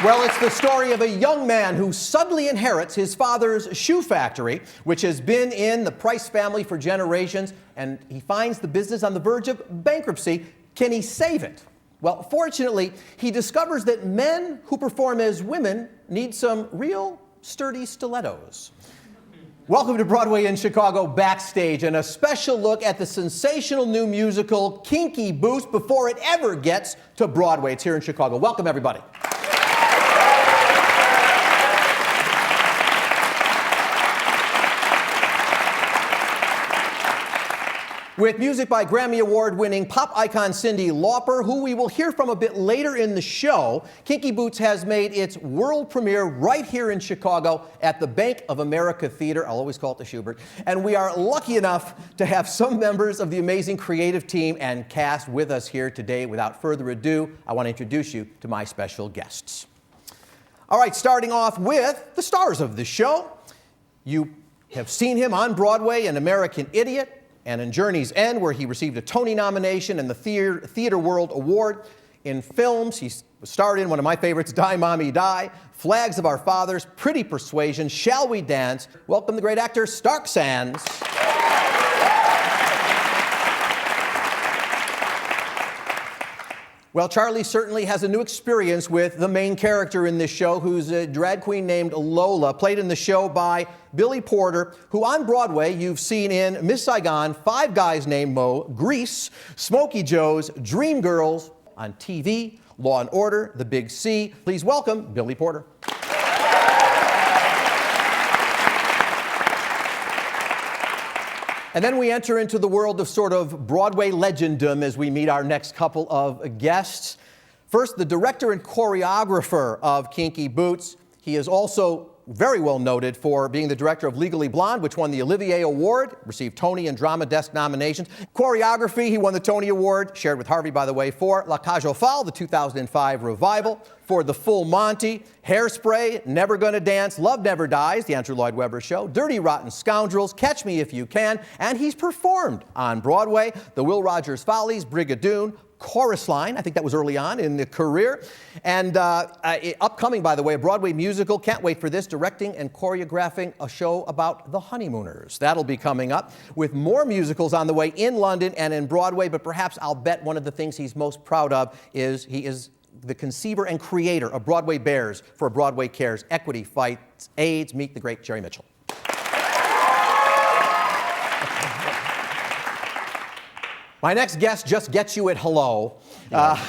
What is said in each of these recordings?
Well, it's the story of a young man who suddenly inherits his father's shoe factory, which has been in the Price family for generations, and he finds the business on the verge of bankruptcy. Can he save it? Well, fortunately, he discovers that men who perform as women need some real sturdy stilettos. Welcome to Broadway in Chicago Backstage, and a special look at the sensational new musical Kinky Boots before it ever gets to Broadway. It's here in Chicago. Welcome, everybody. With music by Grammy Award-winning pop icon Cyndi Lauper, who we will hear from a bit later in the show, Kinky Boots has made its world premiere right here in Chicago at the Bank of America Theater. I'll always call it the Schubert. And we are lucky enough to have some members of the amazing creative team and cast with us here today. Without further ado, I want to introduce you to my special guests. All right, starting off with the stars of the show. You have seen him on Broadway in American Idiot, and in Journey's End, where he received a Tony nomination and the Theater World Award. In films, he starred in one of my favorites, Die, Mommy, Die, Flags of Our Fathers, Pretty Persuasion, Shall We Dance? Welcome the great actor, Stark Sands. Well, Charlie certainly has a new experience with the main character in this show, who's a drag queen named Lola, played in the show by Billy Porter, who on Broadway you've seen in Miss Saigon, Five Guys Named Mo, Grease, Smokey Joe's, Dreamgirls, on TV, Law and Order, The Big C. Please welcome Billy Porter. And then we enter into the world of sort of Broadway legendom as we meet our next couple of guests. First, the director and choreographer of Kinky Boots. He is also very well noted for being the director of Legally Blonde, which won the Olivier Award, received Tony and Drama Desk nominations. Choreography, he won the Tony Award, shared with Harvey, by the way, for La Cage aux Folles, the 2005 revival, for The Full Monty, Hairspray, Never Gonna Dance, Love Never Dies, the Andrew Lloyd Webber Show, Dirty Rotten Scoundrels, Catch Me If You Can, and he's performed on Broadway, The Will Rogers Follies, Brigadoon, Chorus Line, I think that was early on in the career. And upcoming, by the way, a Broadway musical. Can't wait for this. Directing and choreographing a show about the honeymooners. That'll be coming up, with more musicals on the way in London and in Broadway. But perhaps I'll bet one of the things he's most proud of is he is the conceiver and creator of Broadway Bears for Broadway Cares. Equity Fights AIDS. Meet the great Jerry Mitchell. My next guest just gets you at hello. Yeah.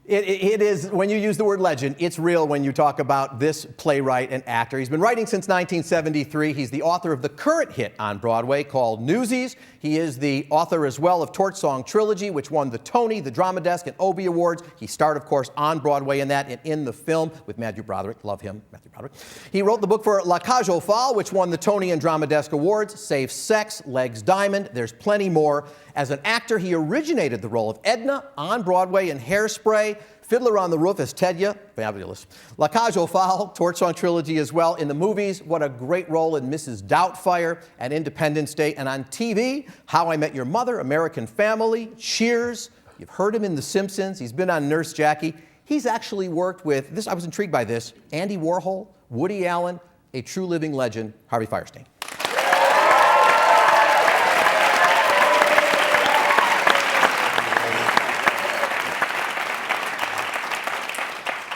It is, when you use the word legend, it's real when you talk about this playwright and actor. He's been writing since 1973. He's the author of the current hit on Broadway called Newsies. He is the author as well of Torch Song Trilogy, which won the Tony, the Drama Desk, and Obie Awards. He starred, of course, on Broadway in that and in the film with Matthew Broderick. Love him, Matthew Broderick. He wrote the book for La Cage aux Folles, which won the Tony and Drama Desk Awards, Safe Sex, Legs Diamond. There's plenty more. As an actor, he originated the role of Edna on Broadway in Hairspray, Fiddler on the Roof as Tedya, fabulous. La Cage aux Folles, Torch Song Trilogy as well. In the movies, what a great role in Mrs. Doubtfire and Independence Day. And on TV, How I Met Your Mother, American Family, Cheers. You've heard him in The Simpsons. He's been on Nurse Jackie. He's actually worked with, this, I was intrigued by this, Andy Warhol, Woody Allen, a true living legend, Harvey Fierstein.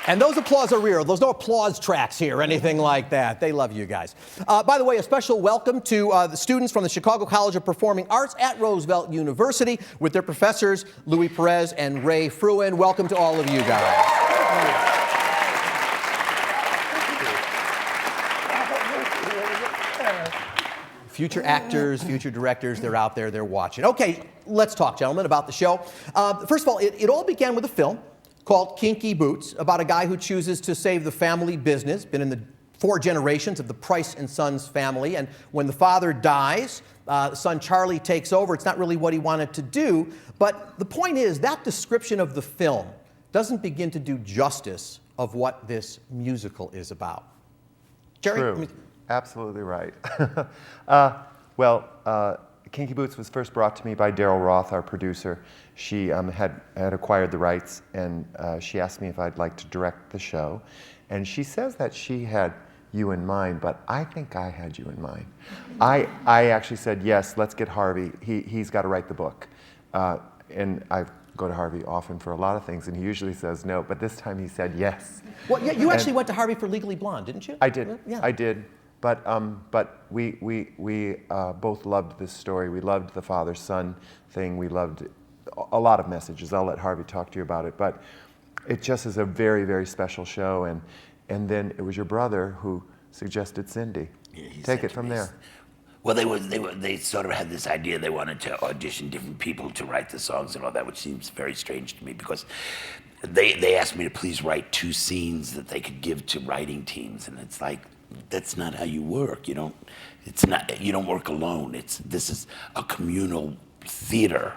And those applause are real. There's no applause tracks here or anything like that. They love you guys. By the way, a special welcome to the students from the Chicago College of Performing Arts at Roosevelt University with their professors, Louis Perez and Ray Fruin. Welcome to all of you guys. Future actors, future directors, they're out there, they're watching. Okay, let's talk, gentlemen, about the show. First of all, it all began with a film called Kinky Boots, about a guy who chooses to save the family business, been in the 4 generations of the Price and Sons family, and when the father dies, son Charlie takes over. It's not really what he wanted to do, but the point is that description of the film doesn't begin to do justice of what this musical is about. Jerry? True. Absolutely right. Kinky Boots was first brought to me by Daryl Roth, our producer. She had acquired the rights, and she asked me if I'd like to direct the show. And she says that she had you in mind, but I think I had you in mind. I actually said, yes, let's get Harvey. He's got to write the book. And I go to Harvey often for a lot of things, and he usually says no, but this time he said yes. Well, yeah, you actually went to Harvey for Legally Blonde, didn't you? I did. Yeah. I did. But we both loved this story. We loved the father-son thing. We loved a lot of messages. I'll let Harvey talk to you about it. But it just is a very, very special show. And then it was your brother who suggested Cindy. Yeah, Take it from there. Well, they sort of had this idea they wanted to audition different people to write the songs and all that, which seems very strange to me because they asked me to please write 2 scenes that they could give to writing teams, and it's like, that's not how you work. You don't work alone. This is a communal theater,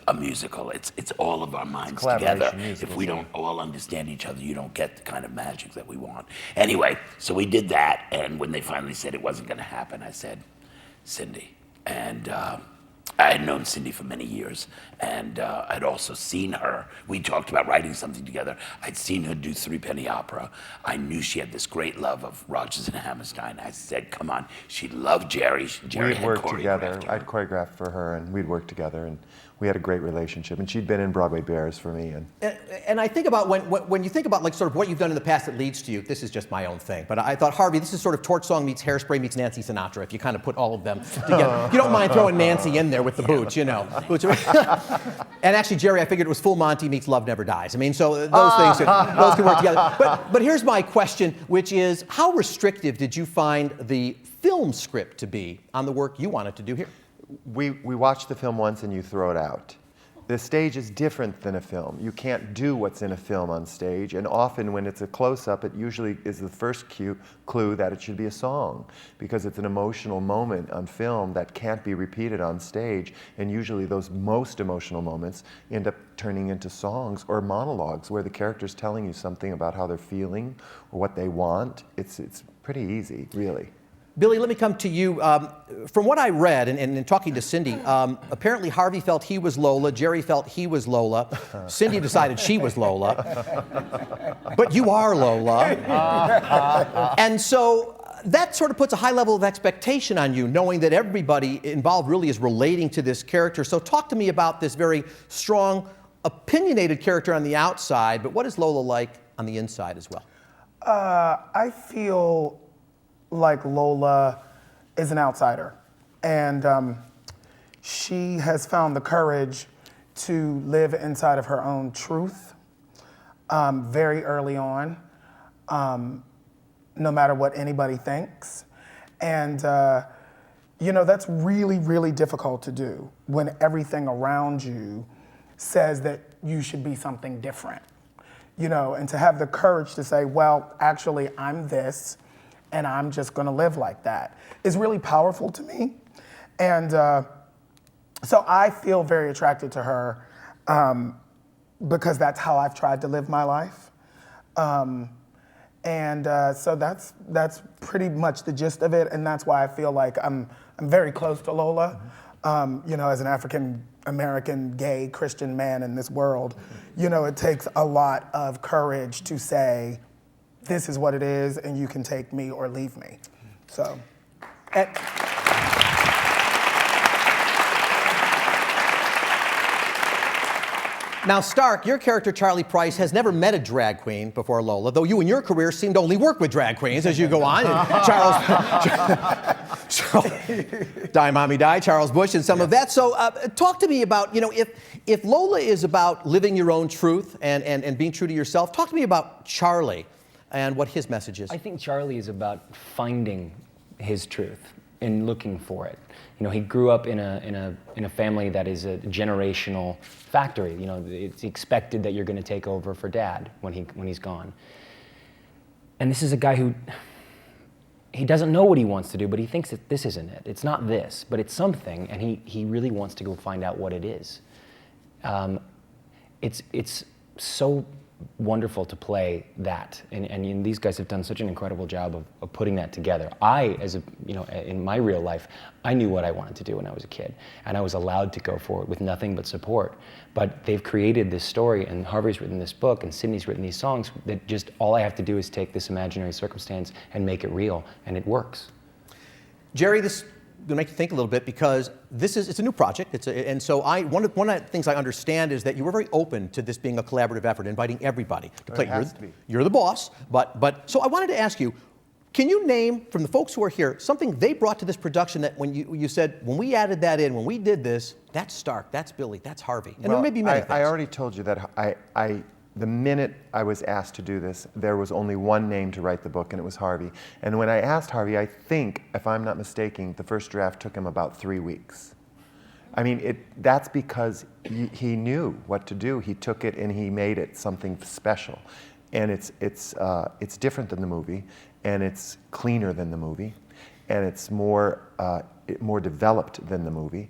a musical. It's all of our minds together. If we don't all understand each other, you don't get the kind of magic that we want. Anyway, so we did that, and when they finally said it wasn't going to happen, I said, Cindy. And I had known Cindy for many years, and I'd also seen her. We talked about writing something together. I'd seen her do Three Penny Opera. I knew she had this great love of Rodgers and Hammerstein. I said, come on. She loved Jerry. Jerry had worked together. choreographed her. I'd choreographed for her, and we'd worked together, and we had a great relationship. And she'd been in Broadway Bears for me. And I think about when you think about like sort of what you've done in the past that leads to you, this is just my own thing, but I thought, Harvey, this is sort of Torch Song meets Hairspray meets Nancy Sinatra, if you kind of put all of them together. You don't mind throwing Nancy in there with the boots, you know. And actually, Jerry, I figured it was Full Monty meets Love Never Dies. I mean, so those those can work together. But here's my question, which is, how restrictive did you find the film script to be on the work you wanted to do here? We watch the film once and you throw it out. The stage is different than a film. You can't do what's in a film on stage, and often when it's a close-up, it usually is the first clue that it should be a song, because it's an emotional moment on film that can't be repeated on stage, and usually those most emotional moments end up turning into songs or monologues where the character's telling you something about how they're feeling or what they want. It's pretty easy, really. Billy, let me come to you. From what I read, and in talking to Cindy, apparently Harvey felt he was Lola, Jerry felt he was Lola, Cindy decided she was Lola, but you are Lola. And so that sort of puts a high level of expectation on you, knowing that everybody involved really is relating to this character. So talk to me about this very strong, opinionated character on the outside, but what is Lola like on the inside as well? I feel like Lola is an outsider, and she has found the courage to live inside of her own truth very early on, no matter what anybody thinks. And you know, that's really, really difficult to do when everything around you says that you should be something different. You know, and to have the courage to say, well, actually, I'm this, and I'm just gonna live like that, is really powerful to me. And so I feel very attracted to her because that's how I've tried to live my life. So that's pretty much the gist of it, and that's why I feel like I'm very close to Lola. You know, as an African-American, gay, Christian man in this world, you know, it takes a lot of courage to say, this is what it is, and you can take me or leave me. So. Now, Stark, your character, Charlie Price, has never met a drag queen before Lola, though you in your career seem to only work with drag queens as you go on. Die Mommy Die, Charles Busch, and some of that. So talk to me about, you know, if Lola is about living your own truth and being true to yourself, talk to me about Charlie and what his message is. I think Charlie is about finding his truth and looking for it. You know, he grew up in a family that is a generational factory. You know, it's expected that you're going to take over for Dad when he's gone. And this is a guy who he doesn't know what he wants to do, but he thinks that this isn't it. It's not this, but it's something, and he really wants to go find out what it is. It's so wonderful to play that, and these guys have done such an incredible job of putting that together. I, as a, in my real life, I knew what I wanted to do when I was a kid, and I was allowed to go for it with nothing but support. But they've created this story, and Harvey's written this book, and Sydney's written these songs, that just all I have to do is take this imaginary circumstance and make it real, and it works. Jerry, this will make you think a little bit, because it's a new project. And so one of the things I understand is that you were very open to this being a collaborative effort, inviting everybody to play. It has to be. You're the boss, but so I wanted to ask you, can you name, from the folks who are here, something they brought to this production that when you said, when we added that in, when we did this, that's Stark, that's Billy, that's Harvey, and there may be many things. I already told you that the minute I was asked to do this, there was only one name to write the book, and it was Harvey. And when I asked Harvey, I think, if I'm not mistaken, the first draft took him about 3 weeks. I mean, that's because he knew what to do. He took it and he made it something special. And it's different than the movie, and it's cleaner than the movie, and it's more developed than the movie.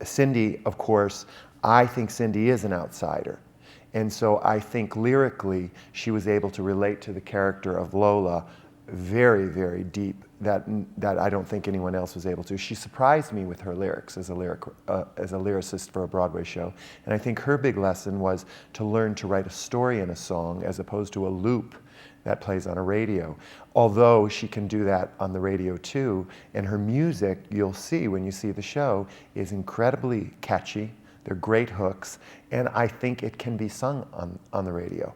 Cindy, of course, I think Cindy is an outsider. And so I think lyrically, she was able to relate to the character of Lola very, very deep, that I don't think anyone else was able to. She surprised me with her lyrics as a lyricist for a Broadway show. And I think her big lesson was to learn to write a story in a song as opposed to a loop that plays on a radio. Although she can do that on the radio too, and her music, you'll see when you see the show, is incredibly catchy. They're great hooks, and I think it can be sung on the radio.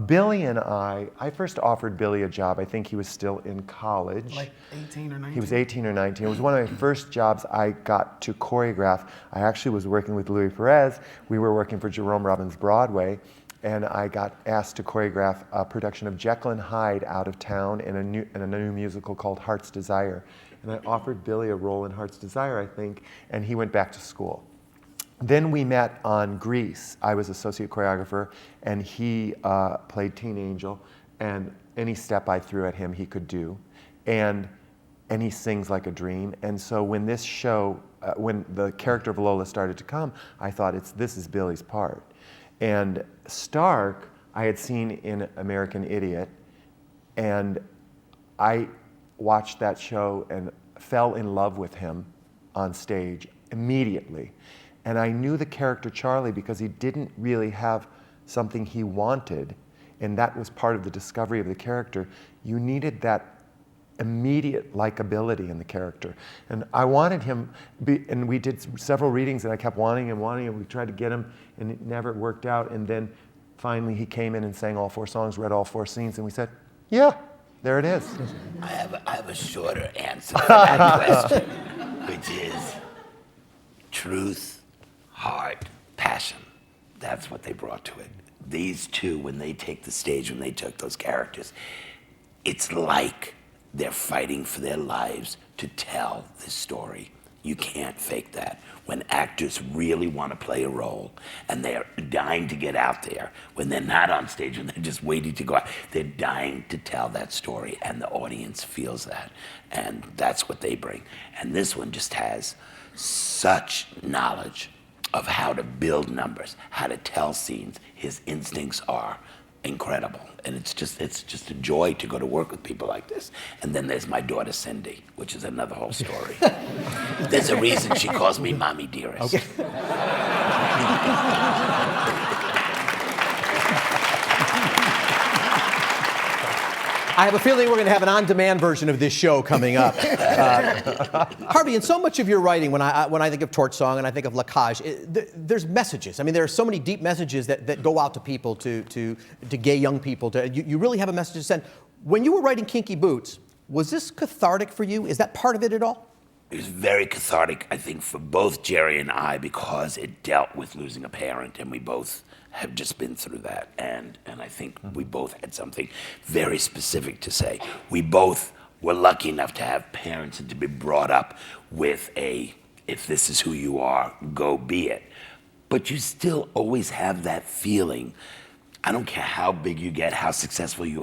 Billy and I first offered Billy a job. I think he was still in college. Like 18 or 19? He was 18 or 19. It was one of my first jobs I got to choreograph. I actually was working with Louis Perez. We were working for Jerome Robbins Broadway, and I got asked to choreograph a production of Jekyll and Hyde out of town in a new musical called Heart's Desire. And I offered Billy a role in Heart's Desire, I think, and he went back to school. Then we met on Grease. I was associate choreographer, and he played Teen Angel, and any step I threw at him, he could do. And he sings like a dream. And so when this show, when the character of Lola started to come, I thought, this is Billy's part. And Stark, I had seen in American Idiot, and I watched that show and fell in love with him on stage immediately. And I knew the character Charlie because he didn't really have something he wanted, and that was part of the discovery of the character. You needed that immediate likability in the character. And I wanted him, and we did several readings, and I kept wanting him. We tried to get him, and it never worked out. And then finally he came in and sang all 4 songs, read all 4 scenes, and we said, yeah, there it is. I have a shorter answer to that question, which is truth, heart, passion. That's what they brought to it. These two, when they take the stage, when they took those characters, it's like they're fighting for their lives to tell this story. You can't fake that. When actors really want to play a role and they're dying to get out there, when they're not on stage, when they're just waiting to go out, they're dying to tell that story, and the audience feels that. And that's what they bring. And this one just has such knowledge of how to build numbers, how to tell scenes. His instincts are incredible. And it's just a joy to go to work with people like this. And then there's my daughter, Cindy, which is another whole story. There's a reason she calls me Mommy Dearest. Okay. I have a feeling we're going to have an on-demand version of this show coming up. Harvey, in so much of your writing, when I think of Torch Song and I think of La Cage, there's messages. I mean, there are so many deep messages that go out to people, to gay young people. You really have a message to send. When you were writing Kinky Boots, was this cathartic for you? Is that part of it at all? It was very cathartic, I think, for both Jerry and I, because it dealt with losing a parent, and we both have just been through that, and I think we both had something very specific to say. We both were lucky enough to have parents and to be brought up with if this is who you are, go be it. But you still always have that feeling. I don't care how big you get, how successful you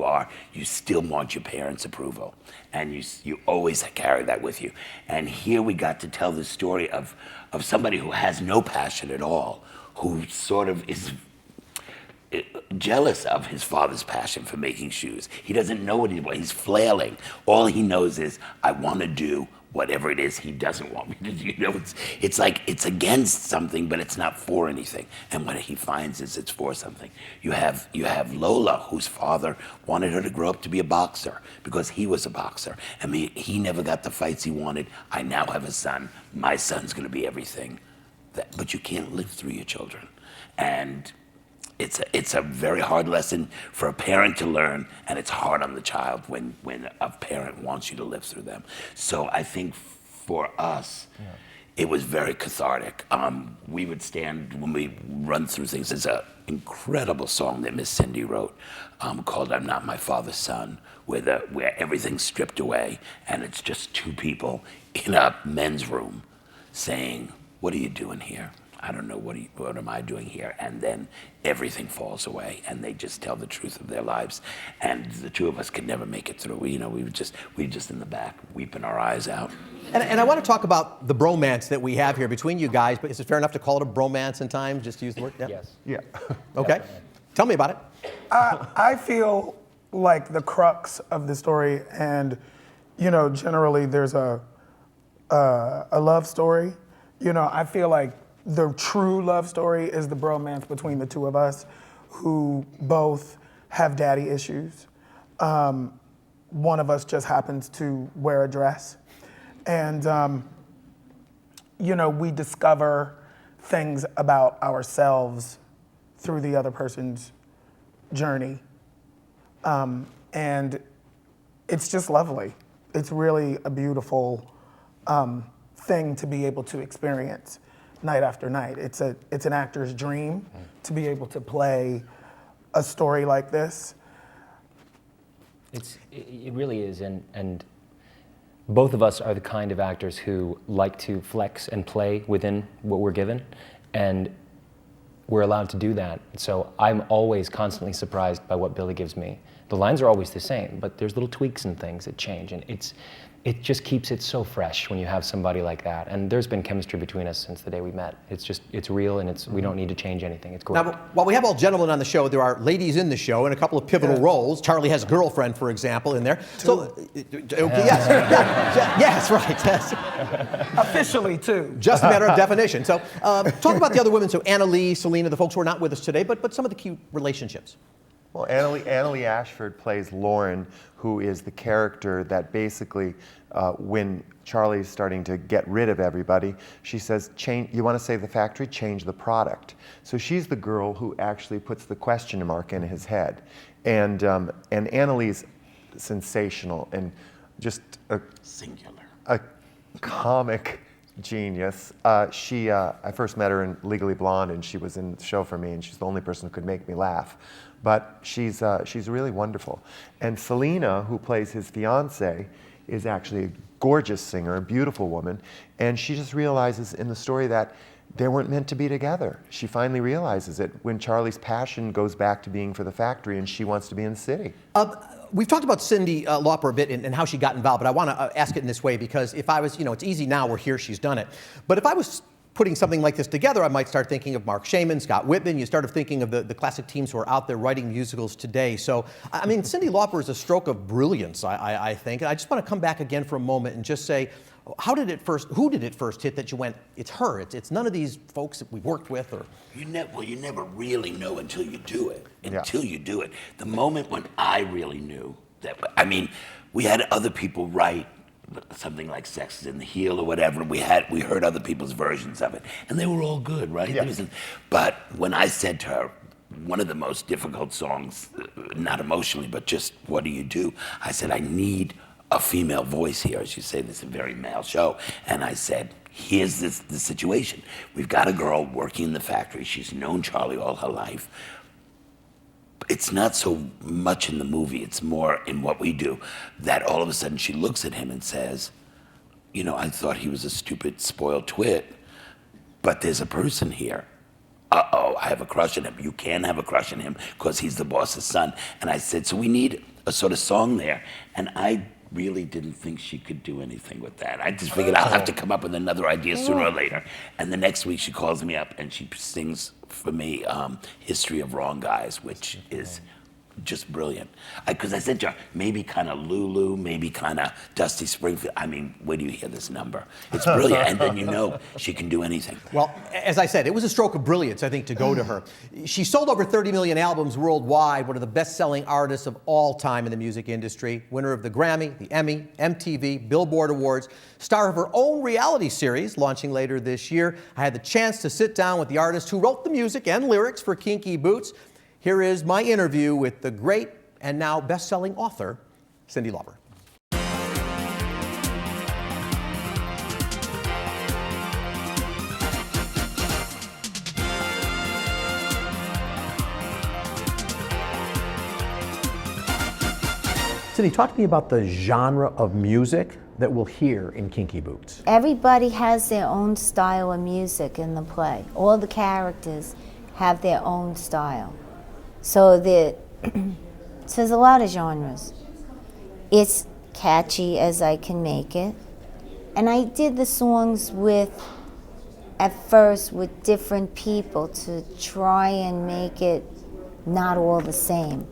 are, you still want your parents' approval. And you always carry that with you. And here we got to tell the story of somebody who has no passion at all, who sort of is jealous of his father's passion for making shoes. He doesn't know what he's flailing. All he knows is, I want to do whatever it is he doesn't want me to do. You know, it's like it's against something, but it's not for anything. And what he finds is it's for something. You have Lola, whose father wanted her to grow up to be a boxer because he was a boxer. I mean, he never got the fights he wanted. I now have a son. My son's going to be everything. But you can't live through your children. And it's a very hard lesson for a parent to learn, and it's hard on the child when a parent wants you to live through them. So I think for us, it was very cathartic. We would stand when we run through things. There's an incredible song that Miss Cindy wrote called "I'm Not My Father's Son," where everything's stripped away, and it's just two people in a men's room saying, "What are you doing here? I don't know, what am I doing here?" And then everything falls away, and they just tell the truth of their lives. And the two of us could never make it through. We were just in the back, weeping our eyes out. And I want to talk about the bromance that we have here between you guys, but is it fair enough to call it a bromance in time, just to use the word? Yep. Yes. Yeah. Okay. Definitely. Tell me about it. I feel like the crux of the story, and generally there's a love story. I feel like the true love story is the bromance between the two of us, who both have daddy issues. One of us just happens to wear a dress. And, we discover things about ourselves through the other person's journey. And it's just lovely. It's really a beautiful thing to be able to experience night after night. It's an actor's dream to be able to play a story like this. It really is, and both of us are the kind of actors who like to flex and play within what we're given, and we're allowed to do that. So I'm always constantly surprised by what Billy gives me. The lines are always the same, but there's little tweaks and things that change, and it just keeps it so fresh when you have somebody like that. And there's been chemistry between us since the day we met. It's real, and we don't need to change anything. It's great. Now, while we have all gentlemen on the show, there are ladies in the show in a couple of pivotal roles. Charlie has a girlfriend, for example, in there. So, yes, right. Yes. Officially, too. Just a matter of definition. So, talk about the other women. So, Anna Lee, Selena, the folks who are not with us today, but some of the key relationships. Well, Anna Lee Ashford plays Lauren, who is the character that basically, when Charlie's starting to get rid of everybody, she says, you want to save the factory? Change the product. So she's the girl who actually puts the question mark in his head. And Anna Lee's sensational and just a comic genius. I first met her in Legally Blonde, and she was in the show for me, and she's the only person who could make me laugh. But she's really wonderful. And Selena, who plays his fiance, is actually a gorgeous singer, a beautiful woman, and she just realizes in the story that they weren't meant to be together. She finally realizes it when Charlie's passion goes back to being for the factory, and she wants to be in the city. We've talked about Cyndi Lauper a bit and how she got involved, but I want to ask it in this way because if I was, it's easy now, we're here, she's done it. But if I was putting something like this together, I might start thinking of Mark Shaman, Scott Whitman. You started thinking of the classic teams who are out there writing musicals today. So, I mean, Cyndi Lauper is a stroke of brilliance, I think. And I just want to come back again for a moment and just say, who did it first hit that you went, it's her, it's none of these folks that we worked with? Or You never really know until you do it. Until you do it. The moment when I really knew that, we had other people write something like Sex is in the Heel or whatever. We heard other people's versions of it, and they were all good, right? Yes. But when I said to her, one of the most difficult songs, not emotionally, but just what do you do? I said, I need a female voice here. As you say, this is a very male show. And I said, here's the situation. We've got a girl working in the factory. She's known Charlie all her life. It's not so much in the movie, it's more in what we do, that all of a sudden she looks at him and says, I thought he was a stupid, spoiled twit, but there's a person here. Uh-oh, I have a crush on him. You can have a crush on him because he's the boss's son. And I said, so we need a sort of song there. And I really didn't think she could do anything with that. I just figured I'll have to come up with another idea sooner or later. And the next week she calls me up and she sings for me History of Wrong Guys, which is just brilliant. Because I said to her, maybe kind of Lulu, maybe kind of Dusty Springfield. I mean, where do you hear this number? It's brilliant. And then you know she can do anything. Well, as I said, it was a stroke of brilliance, I think, to go to her. She sold over 30 million albums worldwide, one of the best-selling artists of all time in the music industry, winner of the Grammy, the Emmy, MTV, Billboard Awards, star of her own reality series launching later this year. I had the chance to sit down with the artist who wrote the music and lyrics for Kinky Boots. Here is my interview with the great and now best-selling author, Cyndi Lauper. Cyndi, talk to me about the genre of music that we'll hear in Kinky Boots. Everybody has their own style of music in the play. All the characters have their own style. So there's a lot of genres. It's catchy as I can make it. And I did the songs at first with different people to try and make it not all the same.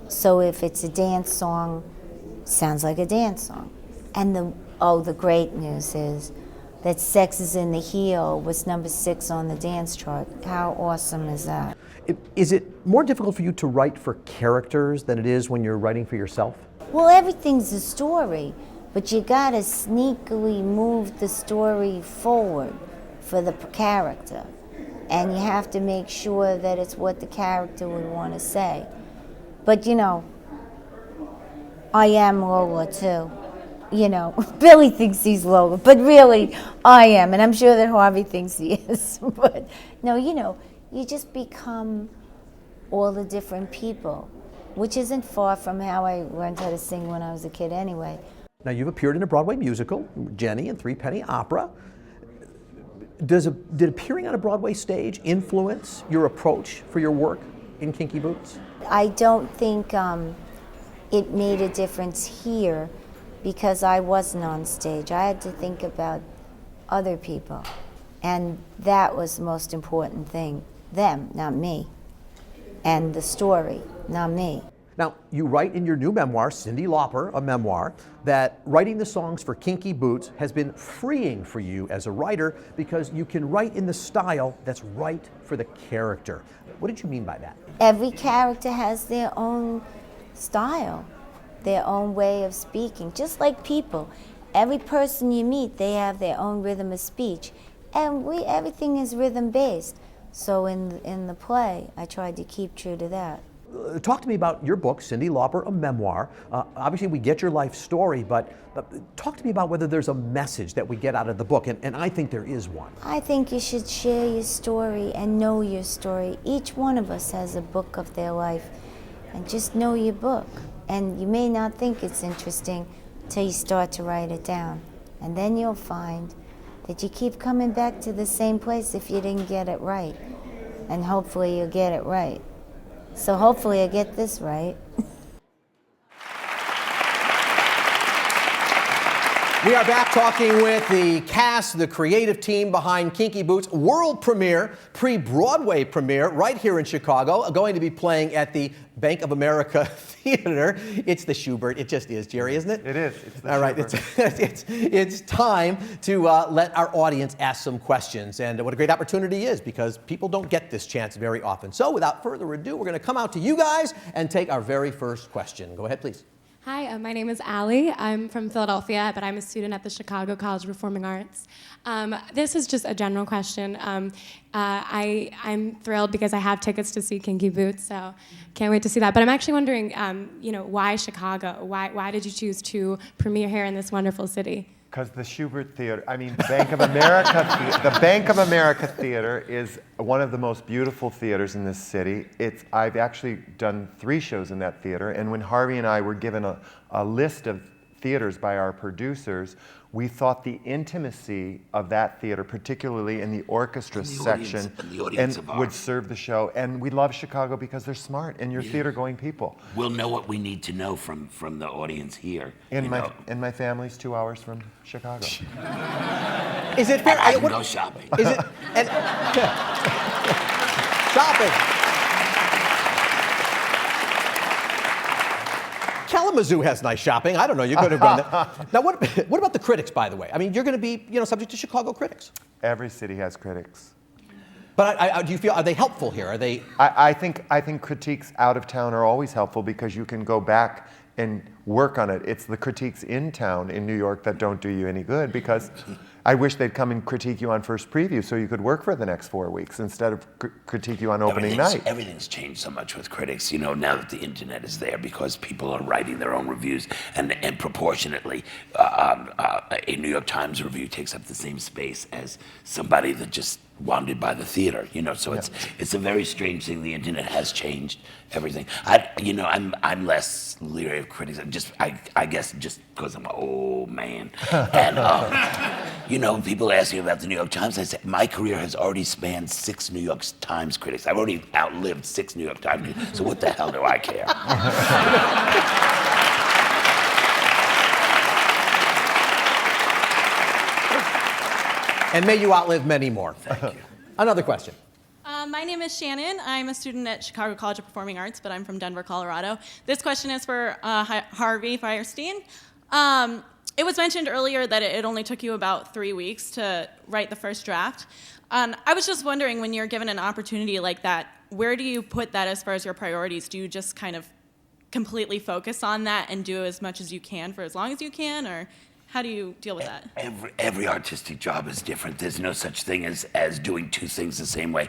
So if it's a dance song, it sounds like a dance song. And the great news is that Sex is in the Heel was #6 on the dance chart. How awesome is that? Is it more difficult for you to write for characters than it is when you're writing for yourself? Well, everything's a story, but you gotta sneakily move the story forward for the character. And you have to make sure that it's what the character would want to say. But you know, I am Lola too. You know, Billy thinks he's Lola, but really I am, and I'm sure that Harvey thinks he is. But no, you know, you just become all the different people, which isn't far from how I learned how to sing when I was a kid anyway. Now, you've appeared in a Broadway musical, Jenny and Three Penny Opera. Did appearing on a Broadway stage influence your approach for your work in Kinky Boots? I don't think it made a difference here because I wasn't on stage. I had to think about other people, and that was the most important thing. Them, not me. And the story, not me. Now, you write in your new memoir, Cyndi Lauper, a memoir, that writing the songs for Kinky Boots has been freeing for you as a writer because you can write in the style that's right for the character. What did you mean by that? Every character has their own style, their own way of speaking, just like people. Every person you meet, they have their own rhythm of speech, and everything is rhythm-based. So in the play, I tried to keep true to that. Talk to me about your book, Cyndi Lauper, a memoir. Obviously, we get your life story, but talk to me about whether there's a message that we get out of the book, and I think there is one. I think you should share your story and know your story. Each one of us has a book of their life, and just know your book. And you may not think it's interesting till you start to write it down. And then you'll find that you keep coming back to the same place if you didn't get it right. And hopefully you'll get it right. So hopefully I get this right. We are back talking with the cast, the creative team behind Kinky Boots' world premiere, pre-Broadway premiere, right here in Chicago, going to be playing at the Bank of America Theater. It's the Schubert. It just is, Jerry, isn't it? It is. It's the All right, Schubert. it's time to let our audience ask some questions. And what a great opportunity is, because people don't get this chance very often. So without further ado, we're going to come out to you guys and take our very first question. Go ahead, please. Hi, my name is Allie. I'm from Philadelphia, but I'm a student at the Chicago College of Performing Arts. This is just a general question. I'm thrilled because I have tickets to see Kinky Boots, so can't wait to see that. But I'm actually wondering, why Chicago? Why did you choose to premiere here in this wonderful city? Because the Schubert Theater, the Bank of America, the Bank of America Theater is one of the most beautiful theaters in this city. I've actually done 3 shows in that theater, and when Harvey and I were given a list of theaters by our producers, we thought the intimacy of that theater, particularly in the orchestra section, would serve the show. And we love Chicago because they're smart and you're theater-going people. We'll know what we need to know from the audience here. And my family's 2 hours from Chicago. Is it fair? I can go shopping. Is it shopping? Kalamazoo has nice shopping. I don't know. You could have gone there. Now, what about the critics, by the way? I mean, you're going to be, subject to Chicago critics. Every city has critics. But do you feel, are they helpful here? Are they? I think critiques out of town are always helpful because you can go back and work on it. It's the critiques in town in New York that don't do you any good, because I wish they'd come and critique you on first preview so you could work for the next 4 weeks instead of critique you on opening night. Everything's changed so much with critics, now that the internet is there, because people are writing their own reviews, and proportionately, a New York Times review takes up the same space as somebody that just wandered by the theater, so it's a very strange thing. The internet has changed everything. I'm less leery of critics. I guess just because I'm an old man. And people ask me about the New York Times. I say my career has already spanned 6 New York Times critics. I've already outlived 6 New York Times critics. So what the hell do I care? And may you outlive many more. Thank you. Another question. My name is Shannon. I'm a student at Chicago College of Performing Arts, but I'm from Denver, Colorado. This question is for Harvey Fierstein. It was mentioned earlier that it only took you about 3 weeks to write the first draft. I was just wondering, when you're given an opportunity like that, where do you put that as far as your priorities? Do you just kind of completely focus on that and do as much as you can for as long as you can, or how do you deal with that? Every artistic job is different. There's no such thing as doing 2 things the same way.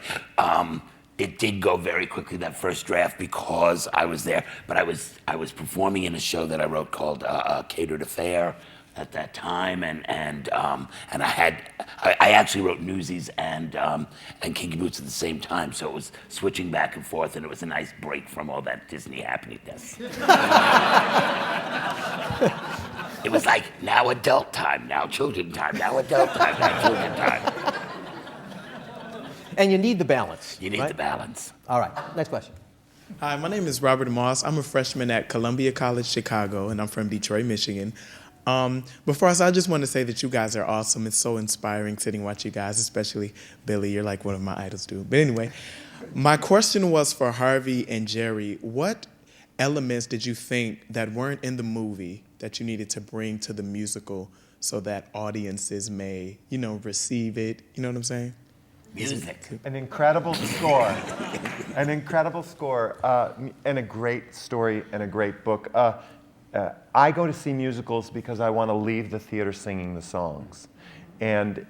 It did go very quickly, that first draft, because I was there. But I was performing in a show that I wrote called Catered Affair at that time, and I actually wrote Newsies and Kinky Boots at the same time, so it was switching back and forth, and it was a nice break from all that Disney happiness. It was like, now adult time, now children time, now adult time, now children time. And you need the balance. You need the balance. All right, next question. Hi, my name is Robert Moss. I'm a freshman at Columbia College, Chicago, and I'm from Detroit, Michigan. Before I just want to say that you guys are awesome. It's so inspiring sitting and watch you guys, especially Billy. You're like one of my idols, too. But anyway, my question was for Harvey and Jerry. What elements did you think that weren't in the movie that you needed to bring to the musical so that audiences may, receive it? You know what I'm saying? Music. An incredible score. An incredible score, and a great story and a great book. I go to see musicals because I want to leave the theater singing the songs. And,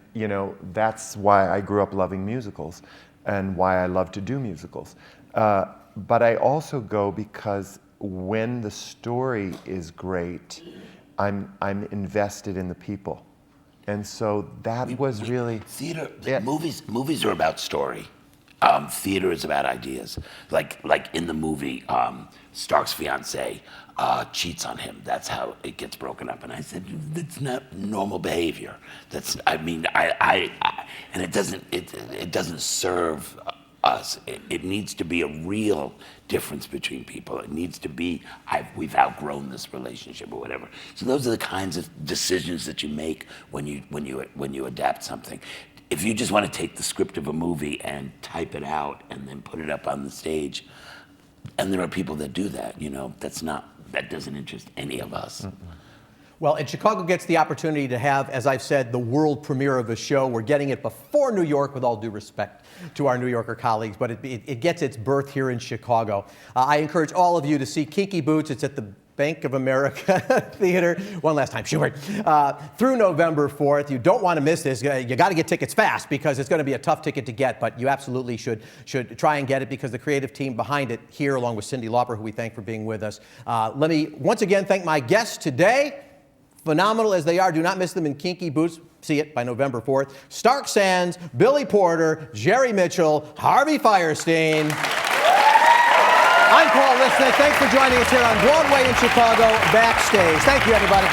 that's why I grew up loving musicals and why I love to do musicals. But I also go because when the story is great, I'm invested in the people. And so that was really... Theater, movies are about story. Theater is about ideas. Like in the movie, Stark's fiance cheats on him. That's how it gets broken up. And I said, that's not normal behavior. And it doesn't serve us. It needs to be a real difference between people. It needs to be, we've outgrown this relationship or whatever. So those are the kinds of decisions that you make when you adapt something. If you just want to take the script of a movie and type it out and then put it up on the stage, and there are people that do that, that doesn't interest any of us. Mm-mm. Well, and Chicago gets the opportunity to have, as I've said, the world premiere of a show. We're getting it before New York, with all due respect to our New Yorker colleagues, but it gets its birth here in Chicago. I encourage all of you to see Kinky Boots. It's at the Bank of America Theater, one last time, Schubert, through November 4th. You don't want to miss this. You got to get tickets fast, because it's going to be a tough ticket to get, but you absolutely should try and get it, because the creative team behind it here, along with Cyndi Lauper, who we thank for being with us. Let me once again thank my guests today. Phenomenal as they are, do not miss them in Kinky Boots. See it by November 4th. Stark Sands, Billy Porter, Jerry Mitchell, Harvey Fierstein. I'm Paul Lisnick. Thanks for joining us here on Broadway in Chicago Backstage. Thank you, everybody.